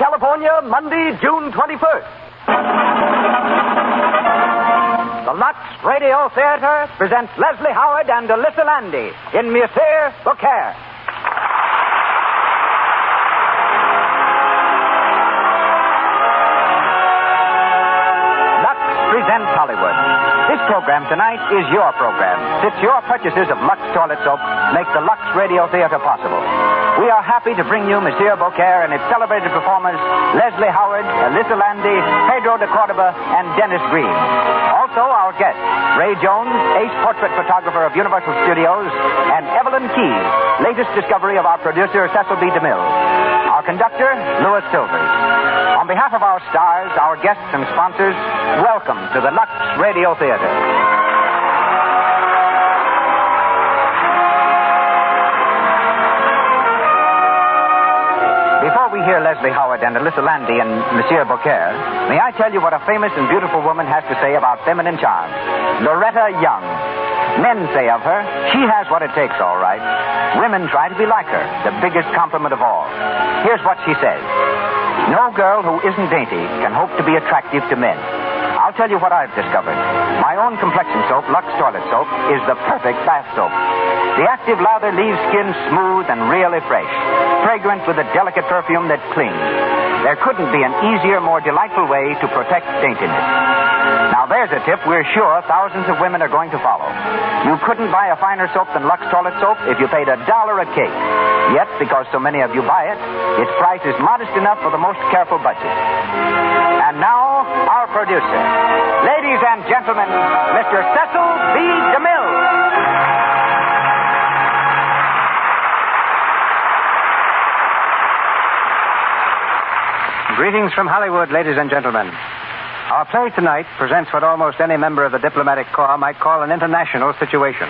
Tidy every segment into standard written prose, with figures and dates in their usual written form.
California, Monday, June 21st. The Lux Radio Theater presents Leslie Howard and Alyssa Landy in Monsieur Beaucaire. Lux presents Hollywood. This program tonight is your program, since your purchases of Lux toilet soap make the Lux Radio Theater possible. We are happy to bring you Monsieur Beaucaire and its celebrated performers, Leslie Howard, Alyssa Landy, Pedro de Cordova, and Dennis Green. Also, our guests, Ray Jones, ace portrait photographer of Universal Studios, and Evelyn Keyes, latest discovery of our producer, Cecil B. DeMille. Our conductor, Louis Silvers. On behalf of our stars, our guests, and sponsors, welcome to the Lux Radio Theater. Before we hear Leslie Howard and Alyssa Landy and Monsieur Beaucaire, may I tell you what a famous and beautiful woman has to say about feminine charm? Loretta Young. Men say of her, she has what it takes, all right. Women try to be like her, the biggest compliment of all. Here's what she says. No girl who isn't dainty can hope to be attractive to men. I'll tell you what I've discovered. My own complexion soap, Lux Toilet Soap, is the perfect bath soap. The active lather leaves skin smooth and really fresh, fragrant with a delicate perfume that clings. There couldn't be an easier, more delightful way to protect daintiness. Now, there's a tip we're sure thousands of women are going to follow. You couldn't buy a finer soap than Lux Toilet Soap if you paid $1 a cake. Yet, because so many of you buy it, its price is modest enough for the most careful budget. And now, our producer. Ladies and gentlemen, Mr. Cecil B. DeMille. Greetings from Hollywood, ladies and gentlemen. Our play tonight presents what almost any member of the diplomatic corps might call an international situation,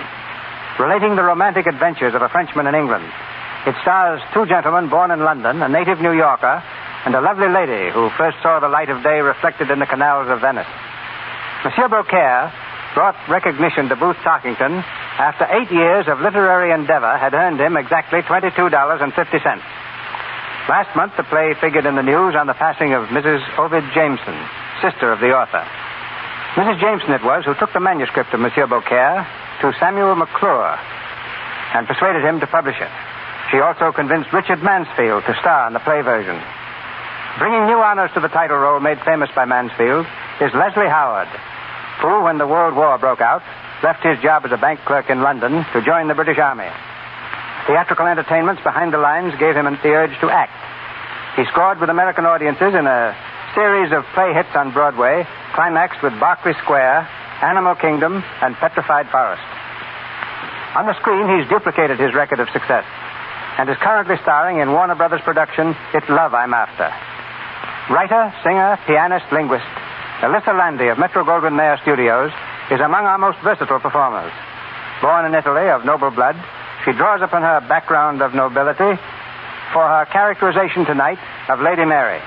relating the romantic adventures of a Frenchman in England. It stars two gentlemen born in London, a native New Yorker, and a lovely lady who first saw the light of day reflected in the canals of Venice. Monsieur Beaucaire brought recognition to Booth Tarkington after 8 years of literary endeavor had earned him exactly $22.50. Last month, the play figured in the news on the passing of Mrs. Ovid Jameson, sister of the author. Mrs. Jameson it was who took the manuscript of Monsieur Beaucaire to Samuel McClure and persuaded him to publish it. She also convinced Richard Mansfield to star in the play version. Bringing new honors to the title role made famous by Mansfield is Leslie Howard, who, when the World War broke out, left his job as a bank clerk in London to join the British Army. Theatrical entertainments behind the lines gave him the urge to act. He scored with American audiences in a series of play hits on Broadway, climaxed with Berkeley Square, Animal Kingdom, and Petrified Forest. On the screen, he's duplicated his record of success and is currently starring in Warner Brothers' production, It's Love I'm After. Writer, singer, pianist, linguist, Alyssa Landy of Metro-Goldwyn-Mayer Studios is among our most versatile performers. Born in Italy of noble blood, she draws upon her background of nobility for her characterization tonight of Lady Mary.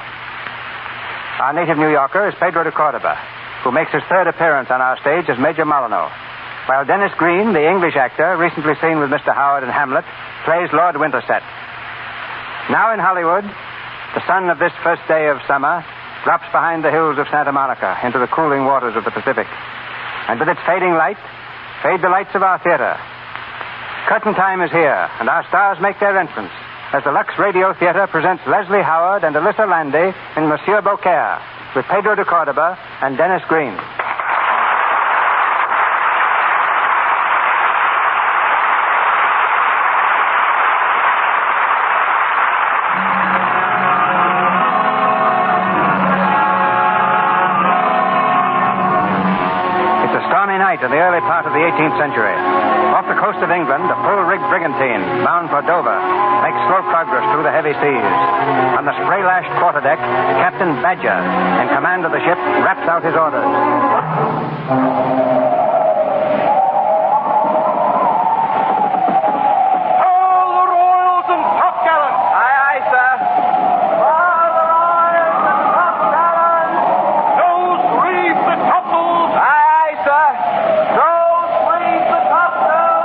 Our native New Yorker is Pedro de Cordova, who makes his third appearance on our stage as Major Molyneux, while Dennis Green, the English actor, recently seen with Mr. Howard in Hamlet, plays Lord Winterset. Now in Hollywood, the sun of this first day of summer drops behind the hills of Santa Monica into the cooling waters of the Pacific. And with its fading light, fade the lights of our theater. Curtain time is here, and our stars make their entrance as the Lux Radio Theater presents Leslie Howard and Alyssa Landy in Monsieur Beaucaire with Pedro de Cordova and Dennis Green. It's a stormy night in the early part of the 18th century. Off the coast of England, a full-rigged brigantine, bound for Dover, makes slow progress through the heavy seas. On the spray-lashed quarterdeck, Captain Badger, in command of the ship, raps out his orders. All the royals and topgallants! Aye, aye, sir. All the royals and topgallants! Those reef the topsails! Aye, aye, sir. Those reef the topsails!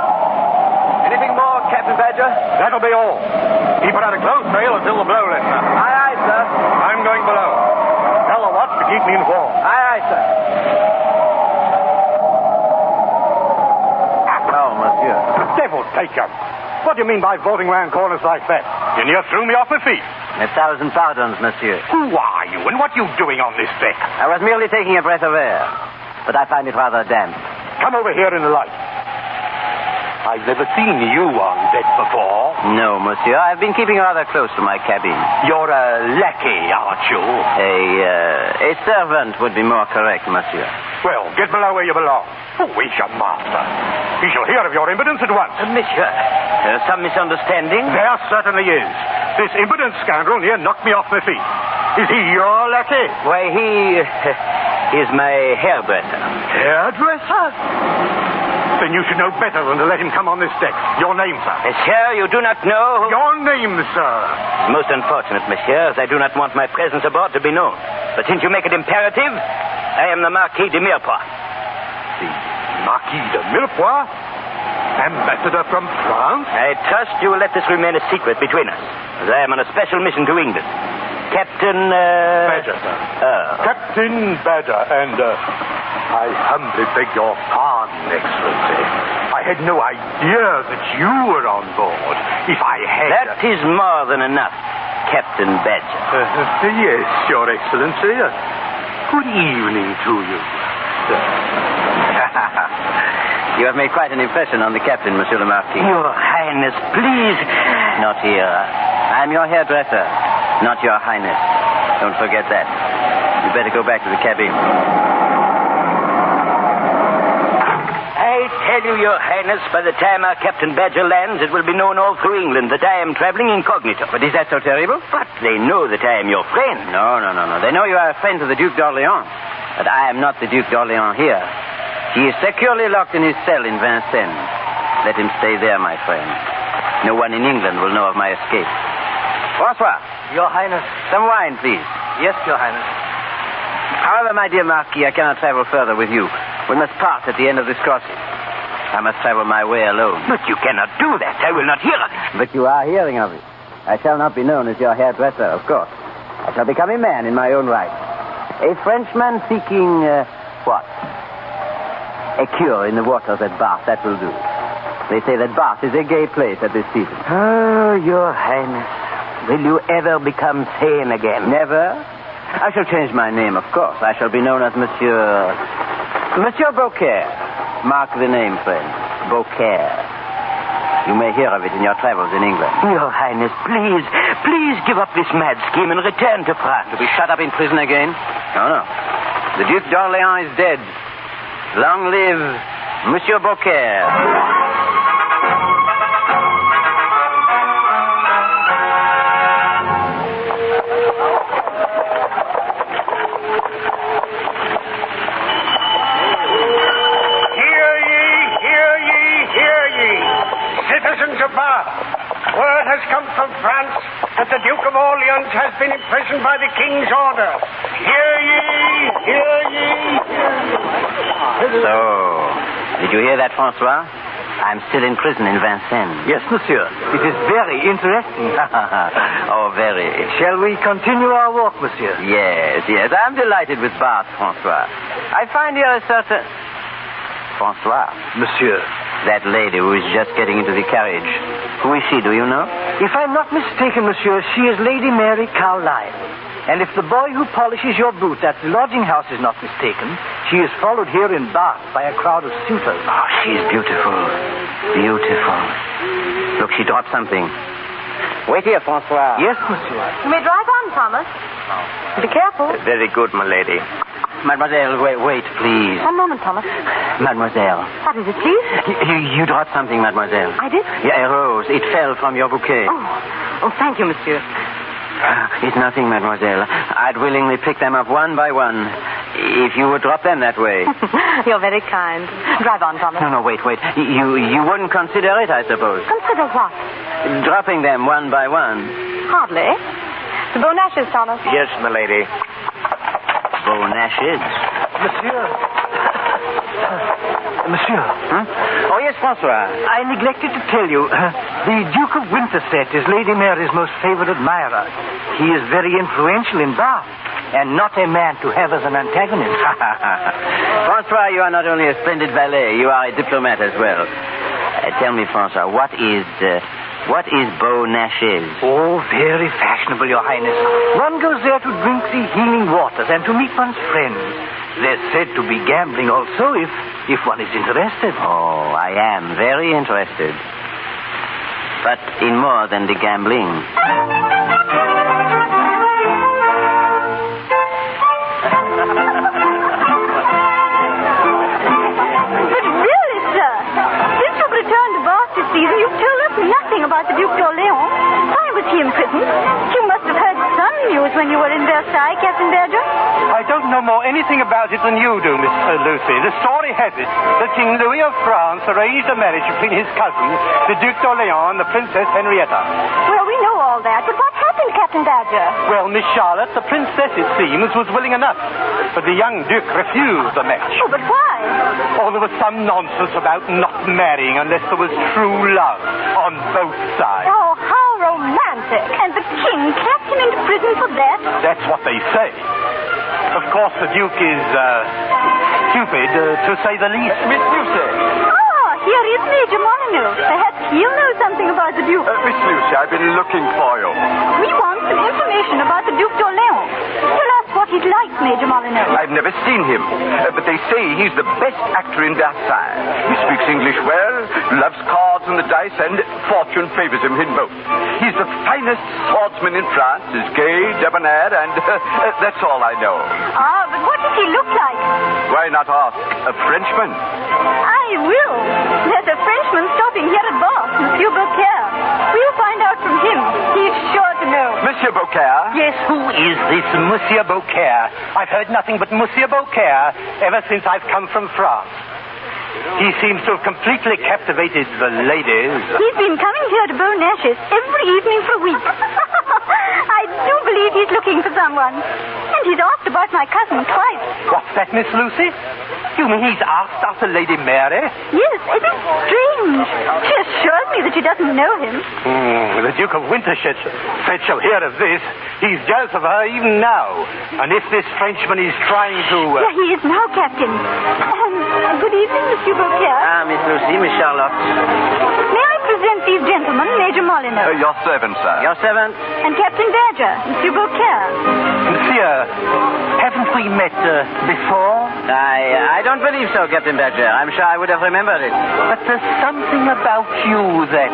Anything more, Captain Badger? That'll be all. Keep it out of close sail until the blow lets up. Aye, aye, sir. I'm keep me informed. Aye, aye, sir. Oh, monsieur. Devil take you. What do you mean by vaulting round corners like that? You near threw me off my feet. 1,000 pardons, monsieur. Who are you, and what are you doing on this deck? I was merely taking a breath of air, but I find it rather damp. Come over here in the light. I've never seen you on deck before. No, monsieur. I've been keeping rather close to my cabin. You're a lackey, aren't you? A servant would be more correct, monsieur. Well, get below where you belong. Oh, he's your master. He shall hear of your impudence at once. Monsieur, there's some misunderstanding? There certainly is. This impudent scoundrel near knocked me off my feet. Is he your lackey? Why, he is my hairdresser. Hairdresser? Then you should know better than to let him come on this deck. Your name, sir? Monsieur, you do not know? Your name, sir. Most unfortunate, monsieur, as I do not want my presence aboard to be known. But since you make it imperative, I am the Marquis de Mirepoix. The Marquis de Mirepoix? Ambassador from France? I trust you will let this remain a secret between us, as I am on a special mission to England. Captain, Badger, sir. Captain Badger, and, I humbly beg your pardon, Excellency. I had no idea that you were on board. If I had... That is more than enough, Captain Badger. Yes, Your Excellency. Good evening to you, sir. You have made quite an impression on the captain, Monsieur le Marquis. Your Highness, please. Not here. I'm your hairdresser, not your Highness. Don't forget that. You better go back to the cabin. I tell you, Your Highness, by the time our Captain Badger lands, it will be known all through England that I am traveling incognito. But is that so terrible? But they know that I am your friend. No. They know you are a friend to the Duke d'Orléans. But I am not the Duke d'Orléans here. He is securely locked in his cell in Vincennes. Let him stay there, my friend. No one in England will know of my escape. François. Your Highness. Some wine, please. Yes, Your Highness. However, my dear Marquis, I cannot travel further with you. We must part at the end of this crossing. I must travel my way alone. But you cannot do that. I will not hear of it. But you are hearing of it. I shall not be known as your hairdresser, of course. I shall become a man in my own right. A Frenchman seeking, what? A cure in the waters at Bath. That will do. They say that Bath is a gay place at this season. Oh, Your Highness. Will you ever become sane again? Never. I shall change my name, of course. I shall be known as Monsieur Beaucaire. Mark the name, friend. Beaucaire. You may hear of it in your travels in England. Your Highness, please give up this mad scheme and return to France. To be shut up in prison again? No. The Duke d'Orléans is dead. Long live Monsieur Beaucaire. Hear ye, citizens of Bath. Word has come from France that the Duke of Orleans has been imprisoned by the King's order. Hear ye. So, did you hear that, François? I'm still in prison in Vincennes. Yes, monsieur. It is very interesting. Oh, very. Shall we continue our walk, monsieur? Yes. I'm delighted with Bath, François. I find here a certain... François. Monsieur. That lady who is just getting into the carriage. Who is she, do you know? If I'm not mistaken, monsieur, she is Lady Mary Carlisle. And if the boy who polishes your boots at the lodging house is not mistaken, she is followed here in Bath by a crowd of suitors. Oh, she's beautiful. Beautiful. Look, she dropped something. Wait here, François. Yes, monsieur. You may drive on, Thomas. Be careful. Very good, my lady. Mademoiselle, wait, please. One moment, Thomas. Mademoiselle. What is it, please? You dropped something, mademoiselle. I did? Yeah, a rose. It fell from your bouquet. Oh, thank you, monsieur. It's nothing, mademoiselle. I'd willingly pick them up one by one if you would drop them that way. You're very kind. Drive on, Thomas. No, wait. You wouldn't consider it, I suppose. Consider what? Dropping them one by one. Hardly. The Bonashes, Thomas. Yes, my lady. Bonashes? Monsieur. Huh? Oh, yes, François. I neglected to tell you, the Duke of Winterset is Lady Mary's most favored admirer. He is very influential in Bath. and not a man to have as an antagonist. Francois, you are not only a splendid valet, you are a diplomat as well. Tell me, Francois, what is Beaucaire? Oh, very fashionable, Your Highness. One goes there to drink the healing waters and to meet one's friends. There's said to be gambling also if one is interested. Oh, I am very interested. But in more than the gambling. But really, sir, since you've returned to Bath this season, you've told us nothing about the Duc d'Orléans. Why was he imprisoned? You must have heard some news when you were in Versailles, Captain Berger. I don't know more anything about it than you do, Miss Lucy. The story has it that King Louis of France arranged a marriage between his cousin, the Duc d'Orléans, and the Princess Henrietta. Well, we know all that, but what happened, Captain Badger? Well, Miss Charlotte, the princess, it seems, was willing enough. But the young Duke refused the match. Oh, but why? Oh, there was some nonsense about not marrying unless there was true love on both sides. Oh, how romantic. And the king clapped him into prison for that? That's what they say. Of course, the Duke is, stupid, to say the least. Miss Lucy. Oh, here is Major Molyneux. Perhaps he'll know something about the Duke. Miss Lucy, I've been looking for you. We want some information about the Duc d'Orléans. Tell us what he's like, Major Molyneux. I've never seen him, but they say he's the best actor in Versailles. He speaks English well, loves cards and the dice, and fortune favors him in both. He's the finest swordsman in France, is gay, debonair, and that's all I know. Ah, but what does he look like? Why not ask a Frenchman? I will. There's a Frenchman stopping here at Bath, Monsieur Beaucaire. We'll find out from him. He's sure to know. Monsieur Beaucaire? Yes, who is this Monsieur Beaucaire? I've heard nothing but Monsieur Beaucaire ever since I've come from France. He seems to have completely captivated the ladies. He's been coming here to Beaunash's every evening for a week. I do believe he's looking for someone. And he's asked about my cousin twice. What's that, Miss Lucy? You mean he's asked after Lady Mary? Yes, it is strange. She assures me that she doesn't know him. The Duke of Winterset said she'll hear of this. He's jealous of her even now. And if this Frenchman is trying to... Here he is now, Captain. Good evening, Monsieur Beaucaire. Ah, Miss Lucy, Miss Charlotte. May I present these gentlemen, Major Molyneux? Your servant, sir. Your servant? And Captain Badger, Monsieur Beaucaire. Monsieur, haven't we met before? I don't believe so, Captain Badger. I'm sure I would have remembered it. But there's something about you that...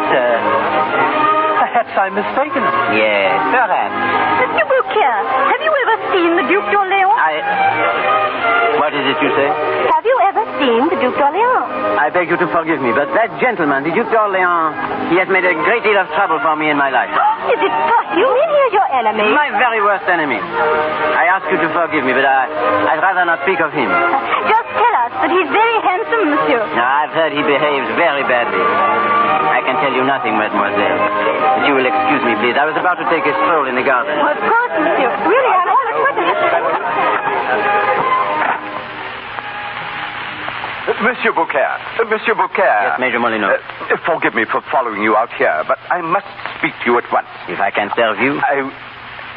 perhaps I'm mistaken. Yes, perhaps. Monsieur Beaucaire, have you ever seen the Duc d'Orléans? What is it you say? Have you ever seen the Duc d'Orléans? I beg you to forgive me, but that gentleman, the Duc d'Orléans, he has made a great deal of trouble for me in my life. Is it possible? You mean he is your enemy? My very worst enemy. I ask you to forgive me, but I'd rather not speak of him. Just tell us that he's very handsome, monsieur. I've heard he behaves very badly. I can tell you nothing, mademoiselle. If you will excuse me, please. I was about to take a stroll in the garden. Well, of course, monsieur. Really, I'm all equipment. Monsieur Beaucaire. Monsieur Beaucaire. Yes, Major Molyneux. Forgive me for following you out here, but I must speak to you at once. If I can serve you?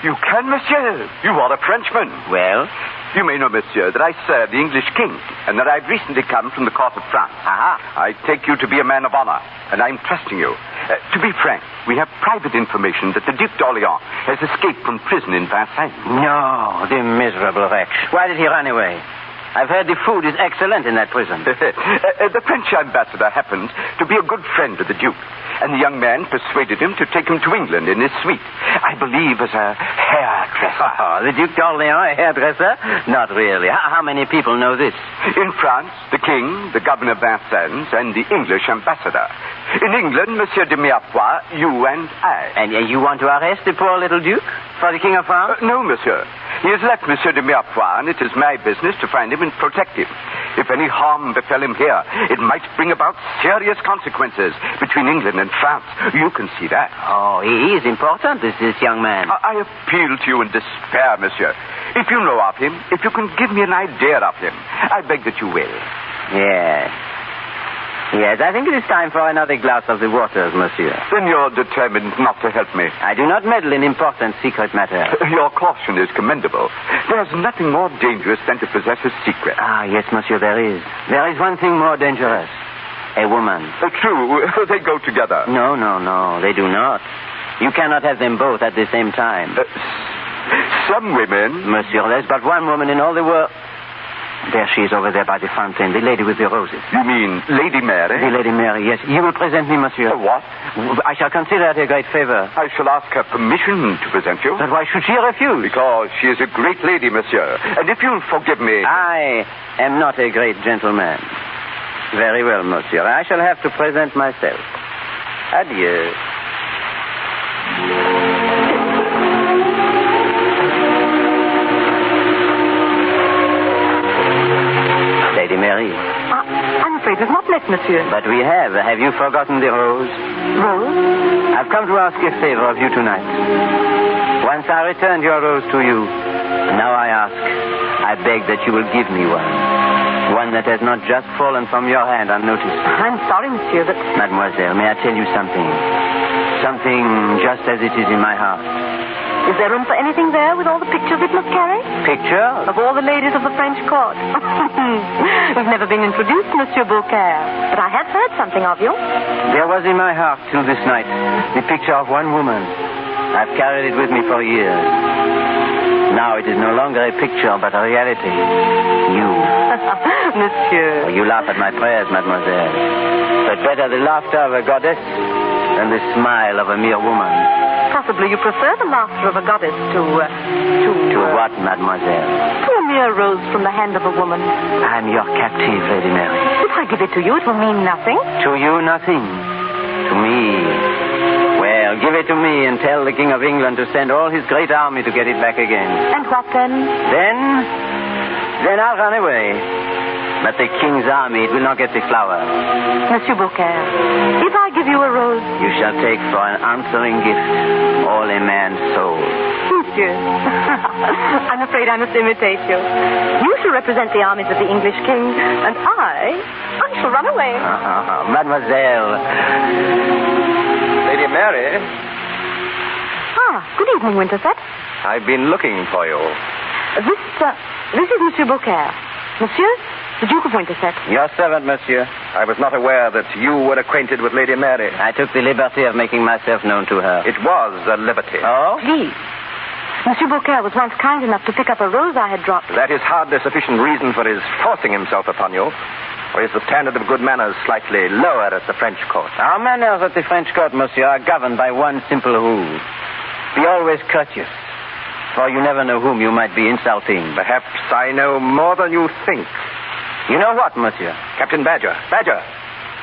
You can, monsieur. You are a Frenchman. Well? You may know, monsieur, that I serve the English king, and that I've recently come from the court of France. Aha. I take you to be a man of honor, and I'm trusting you. To be frank, we have private information that the Duc d'Orléans has escaped from prison in Versailles. No, the miserable wretch. Why did he run away? I've heard the food is excellent in that prison. The French ambassador happened to be a good friend of the Duke, and the young man persuaded him to take him to England in his suite. I believe as a hairdresser. Oh, the Duc d'Orléans, a hairdresser? Not really. How many people know this? In France, the king, the governor of Vincennes, and the English ambassador. In England, Monsieur de Mirepoix, you and I. And you want to arrest the poor little Duke for the King of France? No, monsieur. He has left Monsieur de Mirepoix, and it is my business to find him and protect him. If any harm befell him here, it might bring about serious consequences between England and France. You can see that. Oh, he is important, this young man. I appeal to you in despair, monsieur. If you know of him, if you can give me an idea of him, I beg that you will. Yes. Yes, I think it is time for another glass of the waters, monsieur. Then you're determined not to help me. I do not meddle in important secret matters. Your caution is commendable. There's nothing more dangerous than to possess a secret. Ah, yes, monsieur, there is. There is one thing more dangerous. A woman. True. They go together. No, they do not. You cannot have them both at the same time. Some women... Monsieur, there's but one woman in all the world... There she is over there by the fountain, the lady with the roses. You mean Lady Mary? The Lady Mary, yes. You will present me, monsieur. What? I shall consider it a great favor. I shall ask her permission to present you. But why should she refuse? Because she is a great lady, monsieur. And if you'll forgive me... I am not a great gentleman. Very well, monsieur. I shall have to present myself. Adieu. Lady Mary. I'm afraid we've not met, monsieur. But we have. Have you forgotten the rose? Rose? I've come to ask a favor of you tonight. Once I returned your rose to you. Now I beg that you will give me one. One that has not just fallen from your hand unnoticed. I'm sorry, monsieur, but... Mademoiselle, may I tell you something? Something just as it is in my heart. Is there room for anything there with all the pictures it must carry? Pictures? Of all the ladies of the French court. We've never been introduced, Monsieur Beaucaire. But I have heard something of you. There was in my heart till this night the picture of one woman. I've carried it with me for years. Now it is no longer a picture, but a reality. You. Monsieur. You laugh at my prayers, mademoiselle. But better the laughter of a goddess than the smile of a mere woman. Possibly you prefer the laughter of a goddess to what, mademoiselle? To a mere rose from the hand of a woman. I'm your captive, Lady Mary. If I give it to you, it will mean nothing. To you, nothing. To me... Well, give it to me and tell the King of England to send all his great army to get it back again. And what then? Then I'll run away. But the King's army, it will not get the flower. Monsieur Beaucaire, if I give you a rose... You shall take for an answering gift all a man's soul. Monsieur, I'm afraid I must imitate you. You shall represent the armies of the English king, and I shall run away. Mademoiselle. Lady Mary, Good evening, Winterset. I've been looking for you. This is Monsieur Beaucaire. Monsieur, the Duke of Winterset. Your servant, monsieur. I was not aware that you were acquainted with Lady Mary. I took the liberty of making myself known to her. It was a liberty. Oh? Please. Monsieur Beaucaire was once kind enough to pick up a rose I had dropped. That is hardly sufficient reason for his forcing himself upon you. Or is the standard of good manners slightly lower at the French court? Our manners at the French court, monsieur, are governed by one simple rule. Be always courteous, for you never know whom you might be insulting. Perhaps I know more than you think. You know what, monsieur? Captain Badger. Badger.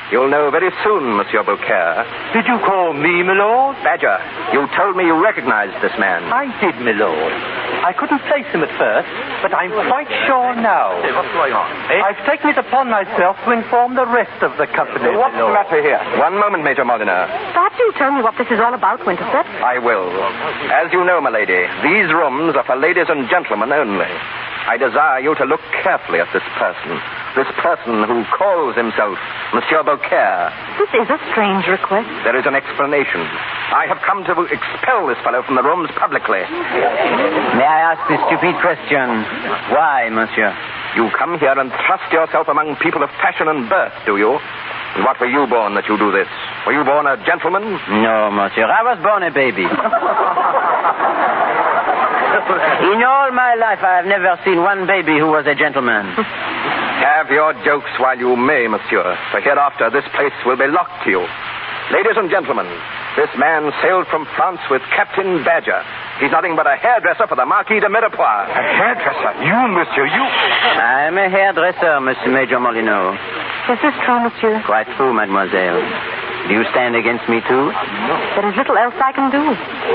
You'll know very soon, Monsieur Beaucaire. Did you call me, my lord? Badger, you told me you recognized this man. I did, my lord. I couldn't place him at first, but I'm quite sure now. What's going on? I've taken it upon myself to inform the rest of the company. What's the matter here? One moment, Major Molyneux. Perhaps you'll tell me what this is all about, Winterset. I will. As you know, my lady, these rooms are for ladies and gentlemen only. I desire you to look carefully at this person who calls himself Monsieur Beaucaire. This is a strange request. There is an explanation. I have come to expel this fellow from the rooms publicly. May I ask the stupid question? Why, monsieur? You come here and thrust yourself among people of fashion and birth, do you? And what were you born that you do this? Were you born a gentleman? No, monsieur. I was born a baby. In all my life, I have never seen one baby who was a gentleman. Have your jokes while you may, monsieur, for hereafter this place will be locked to you. Ladies and gentlemen, this man sailed from France with Captain Badger. He's nothing but a hairdresser for the Marquis de Mirepoix. A hairdresser? You, monsieur, you... I'm a hairdresser, Monsieur Major Molyneux. Is this true, monsieur? Quite true, mademoiselle. Do you stand against me, too? There is little else I can do.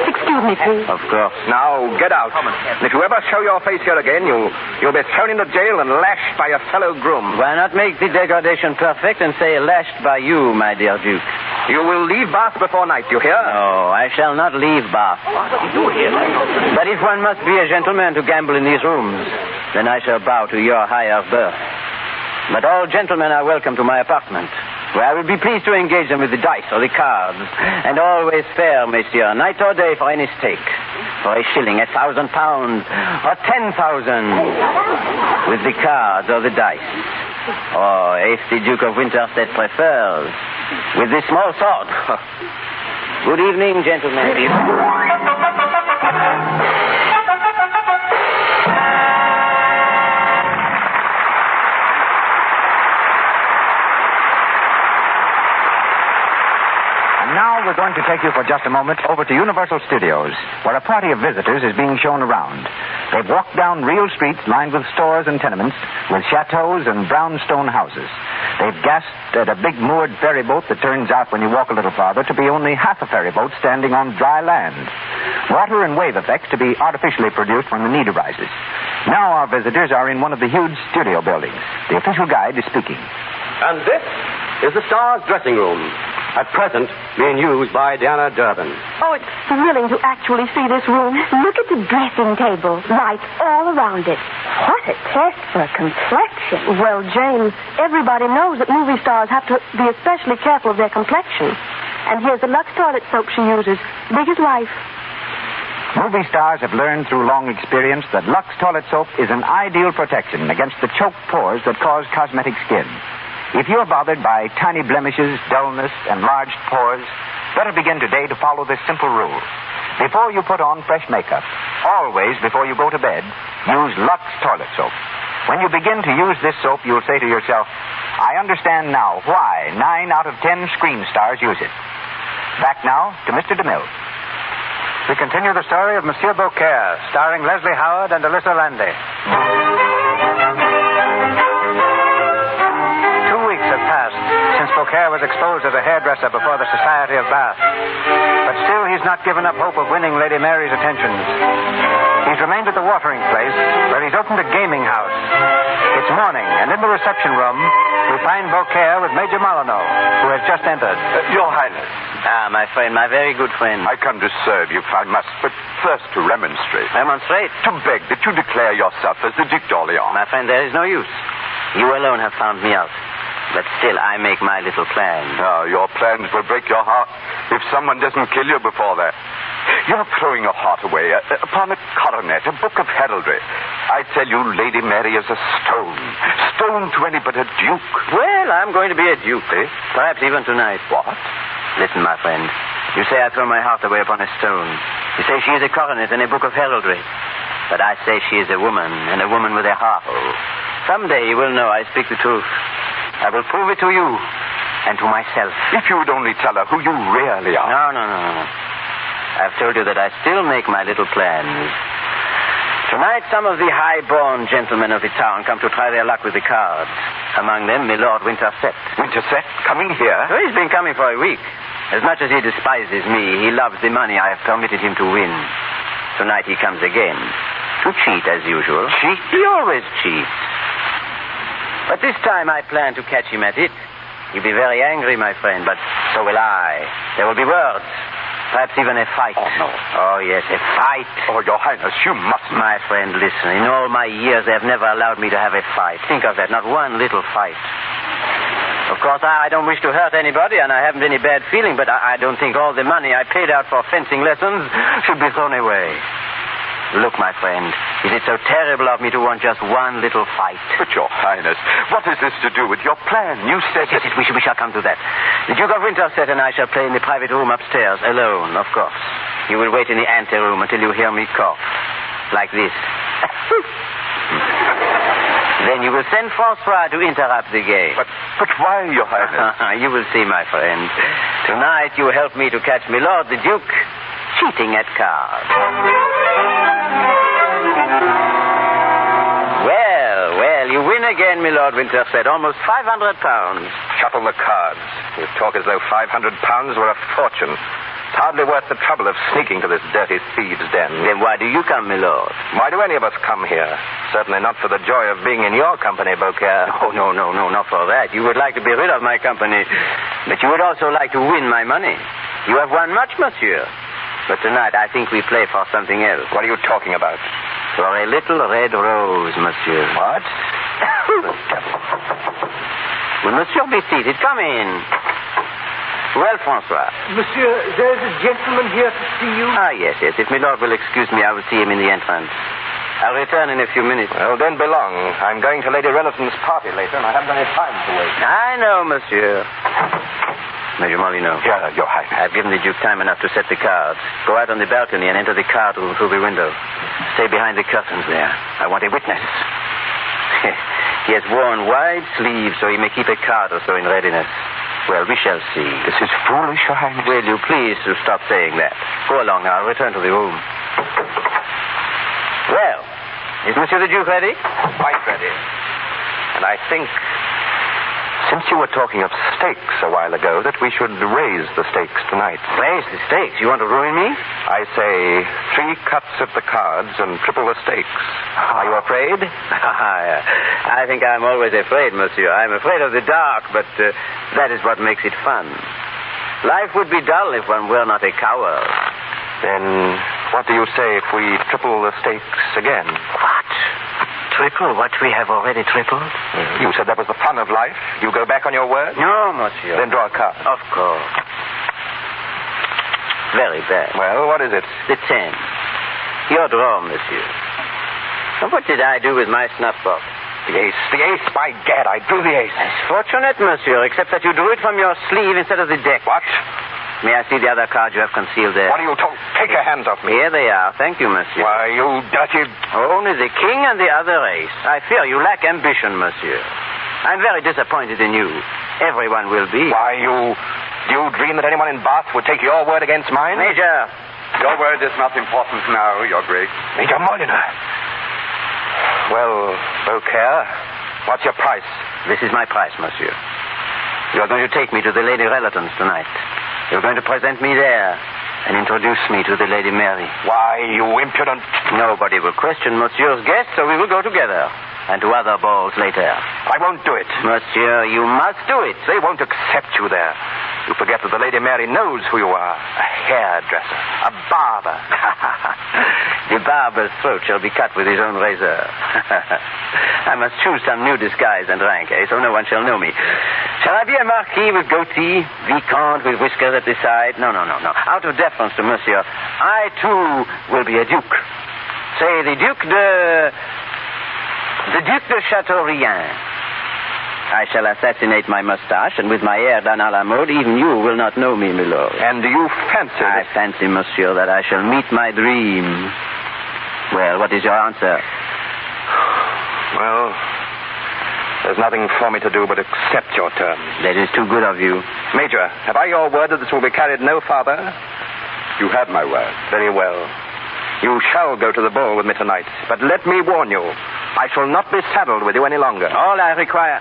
Excuse me, please. Of course. Now, get out. And if you ever show your face here again, you'll be thrown into jail and lashed by a fellow groom. Why not make the degradation perfect and say lashed by you, my dear Duke? You will leave Bath before night, you hear? No, I shall not leave Bath. But if one must be a gentleman to gamble in these rooms, then I shall bow to your higher birth. But all gentlemen are welcome to my apartment. where I will be pleased to engage them with the dice or the cards. And always fair, monsieur, night or day for any stake. For a shilling, 1,000 pounds, or 10,000. With the cards or the dice. Or, if the Duke of Winterset prefers, with the small sword. Good evening, gentlemen. Now we're going to take you for just a moment over to Universal Studios, where a party of visitors is being shown around. They've walked down real streets lined with stores and tenements, with chateaus and brownstone houses. They've gasped at a big moored ferry boat that turns out, when you walk a little farther, to be only half a ferry boat standing on dry land. Water and wave effects to be artificially produced when the need arises. Now our visitors are in one of the huge studio buildings. The official guide is speaking. And this is the Star's dressing room. At present, being used by Diana Durbin. Oh, it's thrilling to actually see this room. Look at the dressing table. Lights all around it. What a test for complexion. Well, James, everybody knows that movie stars have to be especially careful of their complexion. And here's the Lux toilet soap she uses. Big as life. Movie stars have learned through long experience that Lux toilet soap is an ideal protection against the choked pores that cause cosmetic skin. If you're bothered by tiny blemishes, dullness, enlarged pores, better begin today to follow this simple rule. Before you put on fresh makeup, always before you go to bed, use Lux toilet soap. When you begin to use this soap, you'll say to yourself, I understand now why 9 out of 10 screen stars use it. Back now to Mr. DeMille. We continue the story of Monsieur Beaucaire, starring Leslie Howard and Alyssa Landy. 2 weeks have passed since Beaucaire was exposed as a hairdresser before the Society of Bath. But still he's not given up hope of winning Lady Mary's attentions. He's remained at the watering place, where he's opened a gaming house. It's morning, and in the reception room, we find Beaucaire with Major Molyneux, who has just entered. Your Highness. Ah, my friend, my very good friend. I come to serve you, if I must, but first to remonstrate. Remonstrate? To beg that you declare yourself as the Duc d'Orléans. My friend, there is no use. You alone have found me out. But still, I make my little plan. Oh, your plans will break your heart if someone doesn't kill you before that. You're throwing your heart away upon a coronet, a book of heraldry. I tell you, Lady Mary is a stone. Stone to any but a duke. Well, I'm going to be a duke, eh? Perhaps even tonight. What? Listen, my friend. You say I throw my heart away upon a stone. You say she is a coronet and a book of heraldry. But I say she is a woman, and a woman with a heart. Someday you will know I speak the truth. I will prove it to you and to myself. If you would only tell her who you really are. No. I've told you that I still make my little plans. Tonight, some of the high-born gentlemen of the town come to try their luck with the cards. Among them, Milord Winterset. Winterset? Coming here? Oh, he's been coming for a week. As much as he despises me, he loves the money I have permitted him to win. Tonight he comes again. To cheat, as usual. Cheat? He always cheats. But this time I plan to catch him at it. He'll be very angry, my friend, but so will I. There will be words. Perhaps even a fight. Oh, no. Oh, yes, a fight. Oh, Your Highness, you must. My friend, listen. In all my years, they have never allowed me to have a fight. Think of that. Not one little fight. Of course, I don't wish to hurt anybody, and I haven't any bad feeling, but I don't think all the money I paid out for fencing lessons should be thrown away. Look, my friend, is it so terrible of me to want just one little fight? But, Your Highness, what has this to do with your plan? You said... Yes, we shall come to that. The Duke of Winterset and I shall play in the private room upstairs, alone, of course. You will wait in the anteroom until you hear me cough. Like this. Then you will send Francois to interrupt the game. But why, Your Highness? You will see, my friend. Tonight you help me to catch Milord the Duke cheating at cards. Well, you win again, Milord Winterset. Almost £500. Shuffle the cards. You talk as though £500 were a fortune. It's hardly worth the trouble of sneaking to this dirty thieves' den. Then why do you come, Milord? Why do any of us come here? Certainly not for the joy of being in your company, Beaucaire. Oh, no, not for that. You would like to be rid of my company. But you would also like to win my money. You have won much, monsieur. But tonight, I think we play for something else. What are you talking about? For a little red rose, monsieur. What? Will monsieur be seated? Come in. Well, Francois. Monsieur, there's a gentleman here to see you. Yes. If my lord will excuse me, I will see him in the entrance. I'll return in a few minutes. Well, don't be long. I'm going to Lady Rellison's party later, and I haven't any time to waste. I know, monsieur. Major Molyneux. Yeah, Your Highness. I've given the Duke time enough to set the cards. Go out on the balcony and enter the card room through the window. Stay behind the curtains there. I want a witness. He has worn wide sleeves so he may keep a card or so in readiness. Well, we shall see. This is foolish, Your Highness. Will you please to stop saying that? Go along now. I'll return to the room. Well, is Monsieur the Duke ready? Quite ready. And I think, since you were talking of stakes a while ago, that we should raise the stakes tonight. Raise the stakes? You want to ruin me? I say 3 cuts of the cards and triple the stakes. Are you afraid? I think I'm always afraid, monsieur. I'm afraid of the dark, but that is what makes it fun. Life would be dull if one were not a coward. Then what do you say if we triple the stakes again? What? Triple what we have already tripled? You said that was the fun of life. You go back on your word? No, monsieur. Then draw a card. Of course. Very bad. Well, what is it? The 10. Your draw, monsieur. And what did I do with my snuff box? The ace. The ace, by gad, I drew the ace. That's fortunate, monsieur, except that you drew it from your sleeve instead of the deck. What? May I see the other card you have concealed there? What are you told? Take your hands off me. Here they are. Thank you, monsieur. Why, you dirty... Only the king and the other ace. I fear you lack ambition, monsieur. I'm very disappointed in you. Everyone will be. Why, do you dream that anyone in Bath would take your word against mine? Major. Your word is not important now, Your Grace. Major Molyneux. Well, Beaucaire, what's your price? This is my price, monsieur. You're going to take me to the Lady Rellison's tonight. You're going to present me there and introduce me to the Lady Mary. Why, you impudent... Nobody will question monsieur's guest, so we will go together. And to other balls later. I won't do it. Monsieur, you must do it. They won't accept you there. You forget that the Lady Mary knows who you are. A hairdresser. A barber. The barber's throat shall be cut with his own razor. I must choose some new disguise and rank, so no one shall know me. Shall I be a marquis with goatee, vicomte with whiskers at the side? No. Out of deference to monsieur, I, too, will be a duke. Say, the Duc de Chateaubriand. I shall assassinate my mustache, and with my hair done à la mode, even you will not know me, milord. And do you fancy... I fancy, monsieur, that I shall meet my dream. Well, what is your answer? Well, there's nothing for me to do but accept your terms. That is too good of you. Major, have I your word that this will be carried no farther? You have my word. Very well. You shall go to the ball with me tonight, but let me warn you, I shall not be saddled with you any longer. All I require...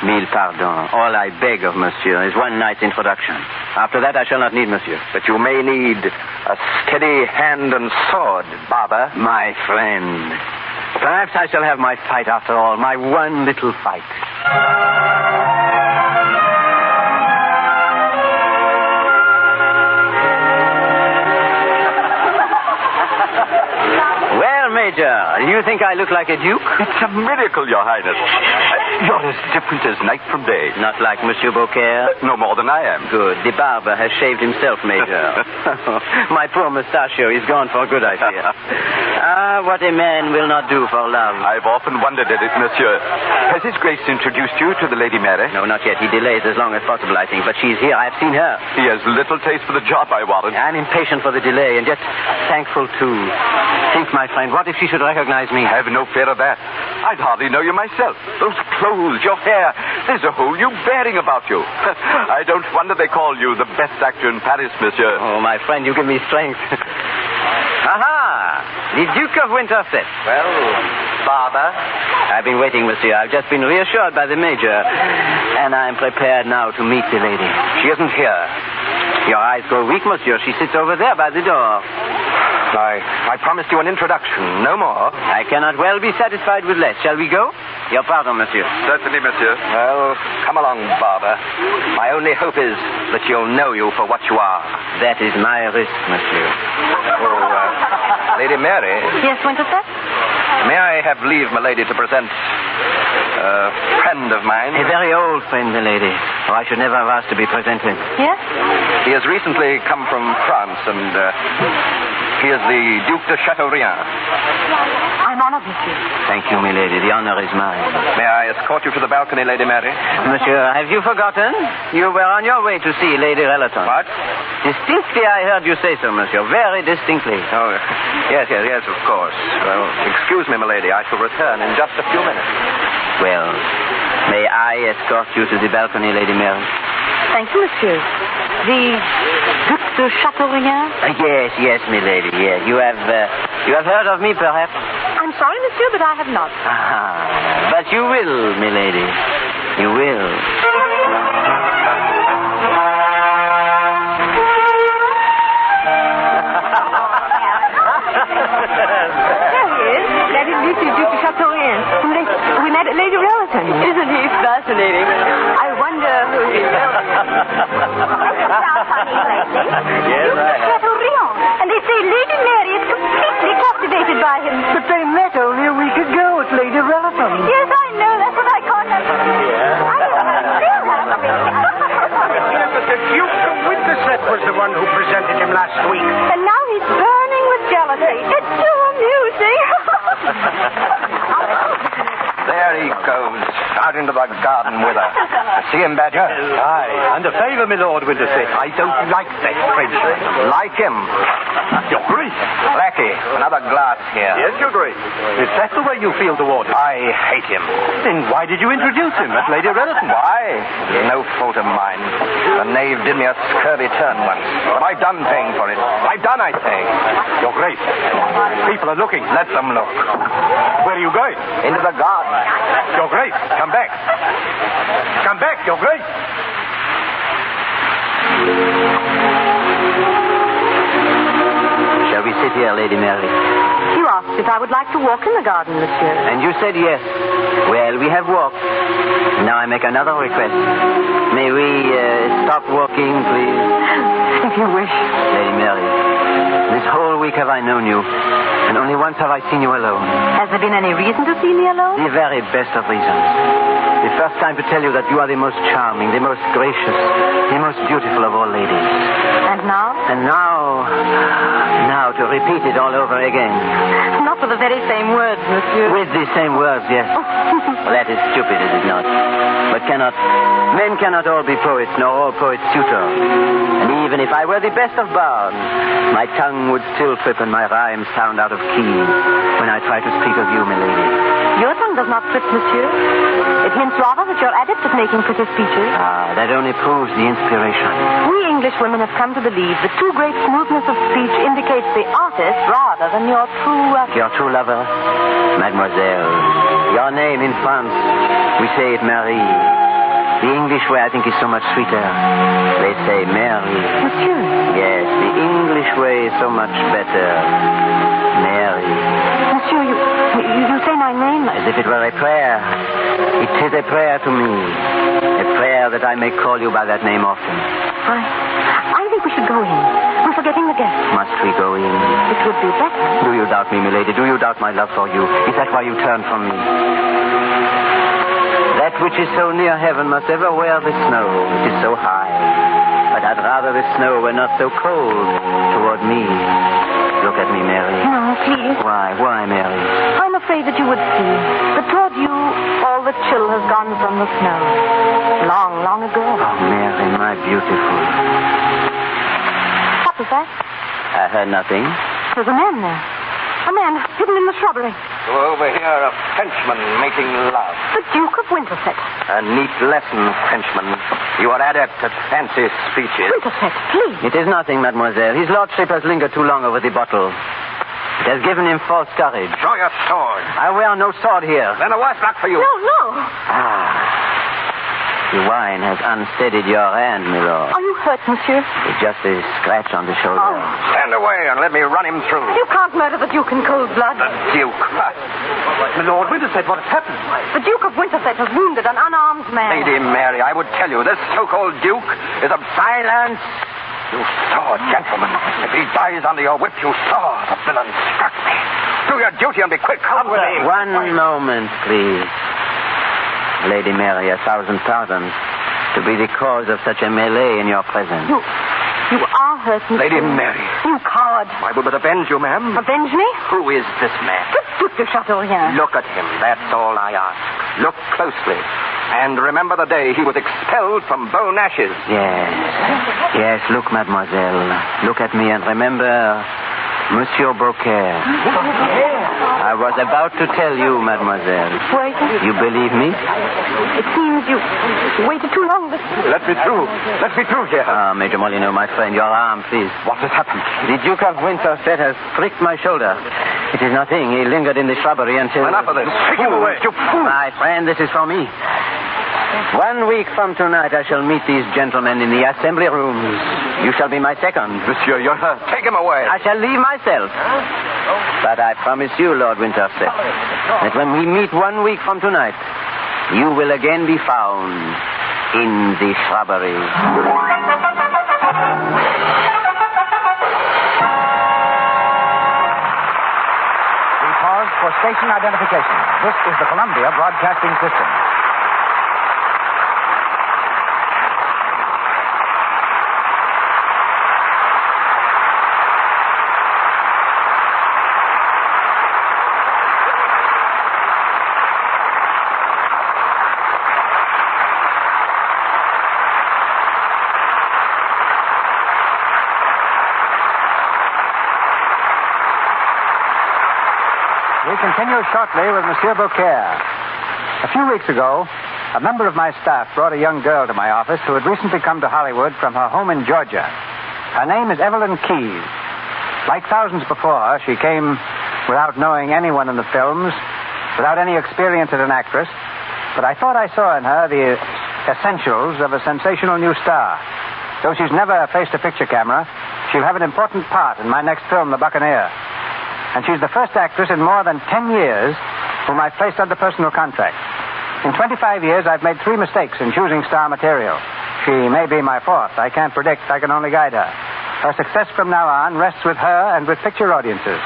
Mille pardons. All I beg of monsieur is one night's introduction. After that, I shall not need monsieur. But you may need a steady hand and sword, barber. My friend. Perhaps I shall have my fight after all. My one little fight. Well, Major, do you think I look like a duke? It's a miracle, Your Highness. You're as different as night from day. Not like Monsieur Beaucaire? No more than I am. Good. The barber has shaved himself, Major. My poor mustachio is gone for good, I fear. What a man will not do for love. I've often wondered at it, monsieur. Has His Grace introduced you to the Lady Mary? No, not yet. He delays as long as possible, I think. But she's here. I've seen her. He has little taste for the job, I warrant. I'm impatient for the delay, and yet thankful, too. Think, my friend, what if she should recognize me? Have no fear of that. I'd hardly know you myself. Those clothes, your hair, there's a whole new bearing about you. I don't wonder they call you the best actor in Paris, monsieur. Oh, my friend, you give me strength. Aha! The Duke of Winterset. Well, barber. I've been waiting, monsieur. I've just been reassured by the Major. And I'm prepared now to meet the lady. She isn't here. Your eyes go weak, monsieur. She sits over there by the door. I promised you an introduction, no more. I cannot well be satisfied with less. Shall we go? Your pardon, monsieur. Certainly, monsieur. Well, come along, barber. My only hope is that you'll know you for what you are. That is my risk, monsieur. Lady Mary. Yes, Winterset? May I have leave, my lady, to present A friend of mine. A very old friend, milady. Oh, I should never have asked to be presented. Yes? He has recently come from France, and he is the Duke de Chateaubriand. I'm honored, monsieur. Thank you, milady. The honor is mine. May I escort you to the balcony, Lady Mary? Monsieur, have you forgotten? You were on your way to see Lady Relaton. What? Distinctly, I heard you say so, monsieur. Very distinctly. Oh, yes, of course. Well, excuse me, milady. I shall return in just a few minutes. Well, may I escort you to the balcony, Lady Mary? Thank you, monsieur. The Duc de Chateaubriand? Yes, milady. Yes. You have heard of me, perhaps? I'm sorry, monsieur, but I have not. But you will, milady. You will. There he is. That is Monsieur Duc de Chateaubriand. We met at Lady Relaton. Isn't he fascinating? I wonder who he is. Yes, I have. Chateaubriand. And they say Lady Mary is completely captivated by him. But they met only a week ago at Lady Relaton. Yes, I know. That's what I caught up. Yes, but the Duke of Winterset was the one who presented him last week. And now he's burning with jealousy. It's too amusing. There he goes, out into the garden with her. See him, Badger? Aye, and a favour, my Lord Winterset. I don't like that Frenchman. Like him. Your Grace. Blackie, another glass here. Yes, Your Grace. Is that the way you feel toward him? I hate him. Then why did you introduce him at Lady Relaton? Why? No fault of mine. The knave did me a scurvy turn once. But I've done paying for it. I've done, I say. Your Grace. People are looking. Let them look. Where are you going? Into the garden. Your Grace, come back. Come back, Your Grace. Shall we sit here, Lady Mary? You asked if I would like to walk in the garden, monsieur. And you said yes. Well, we have walked. Now I make another request. May we stop walking, please? If you wish. Lady Mary, this whole week have I known you, and only once have I seen you alone. Has there been any reason to see me alone? The very best of reasons. The first time to tell you that you are the most charming, the most gracious, the most beautiful of all ladies. And now? And now to repeat it all over again. Not with the very same words, monsieur. With the same words, yes. Well, that is stupid, is it not? But men cannot all be poets, nor all poets suitors. And even if I were the best of bards, my tongue would still trip and my rhymes sound out of key when I try to speak of you, milady. Your tongue does not trip, monsieur. It hints rather that you're adept at making pretty speeches. That only proves the inspiration. We English women have come to believe that too great smoothness of speech indicates the artist rather than your true... Your true lover? Mademoiselle, your name in France, we say it Marie. The English way, I think, is so much sweeter. They say Mary. Monsieur. Yes, the English way is so much better. Mary. Monsieur, you say my name... As if it were a prayer. It is a prayer to me. A prayer that I may call you by that name often. I think we should go in. We're forgetting the guests. Must we go in? It would be better. Do you doubt me, milady? Do you doubt my love for you? Is that why you turn from me? That which is so near heaven must ever wear the snow. It is so high. But I'd rather the snow were not so cold toward me. Look at me, Mary. No, please. Why, Mary? I'm afraid that you would see that toward you all the chill has gone from the snow. Long, long ago. Oh, Mary, my beautiful. What was that? I heard nothing. There's a man there. A man hidden in the shrubbery. Over here, a Frenchman making love. The Duke of Winterset. A neat lesson, Frenchman. You are adept at fancy speeches. Winterset, please. It is nothing, mademoiselle. His lordship has lingered too long over the bottle. It has given him false courage. Draw your sword. I wear no sword here. Then a worse luck for you. No. The wine has unsteadied your hand, my lord. Are you hurt, monsieur? It's just a scratch on the shoulder. Oh. Stand away and let me run him through. You can't murder the Duke in cold blood. The Duke. My Lord Winterset, what has happened? The Duke of Winterset has wounded an unarmed man. Lady Mary, I would tell you, this so-called Duke is of silence. You saw, gentlemen. If he dies under your whip, you saw the villain struck me. Do your duty and be quick. Come with me. One moment, please. Lady Mary, 1,000 pardons, to be the cause of such a melee in your presence. You are hurt, monsieur. Lady Mary. You coward. I will but avenge you, ma'am. Avenge me? Who is this man? The Duc de Chateaubriand. Look at him. That's all I ask. Look closely. And remember the day he was expelled from Bone Ashes. Yes, look, mademoiselle. Look at me and remember Monsieur Beaucaire. I was about to tell you, mademoiselle. Wait. You believe me? It seems you waited too long. Let me through. Let me through here. Major Molyneux, my friend, your arm, please. What has happened? The Duke of Winterset has pricked my shoulder. It is nothing. He lingered in the shrubbery until... Enough of this. Take him away. You fool. My friend, this is for me. 1 week from tonight, I shall meet these gentlemen in the assembly rooms. You shall be my second. Monsieur, you're hurt. Take him away. I shall leave myself. But I promise you, Lord Winterset, that when we meet 1 week from tonight, you will again be found in the shrubbery. We pause for station identification. This is the Columbia Broadcasting System. We continue shortly with Monsieur Beaucaire. A few weeks ago, a member of my staff brought a young girl to my office who had recently come to Hollywood from her home in Georgia. Her name is Evelyn Keyes. Like thousands before her, she came without knowing anyone in the films, without any experience as an actress, but I thought I saw in her the essentials of a sensational new star. Though she's never faced a picture camera, she'll have an important part in my next film, The Buccaneer. And she's the first actress in more than 10 years whom I've placed under personal contract. In 25 years, I've made 3 mistakes in choosing star material. She may be my fourth. I can't predict. I can only guide her. Her success from now on rests with her and with picture audiences.